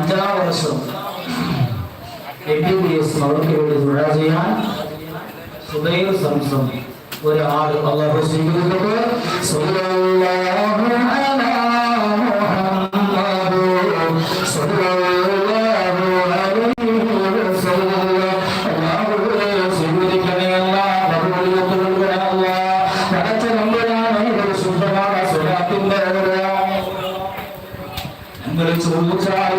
5-ാം വർഷം MBBS അവർക്ക് വേണ്ടി ദുആ ചെയ്യാൻ സുബൈർ സംസം ഒരാൾ അല്ലാഹു സ്വീകരിക്കട്ടെ. സല്ലല്ലാഹു അലാ മുഹമ്മദ് സല്ലല്ലാഹു അലൈഹി വസല്ലം. അല്ലാഹു സ്വീകരിക്കണേ അല്ലാഹ്, മറുപടിയൊക്കെ നൽകണേ അല്ലാഹ്. പടച്ച നമ്പരാണ് ഇത് ശുദ്ധമായ സ്വലാത്തിന്റെ ഞങ്ങൾ ചോദിച്ചാൽ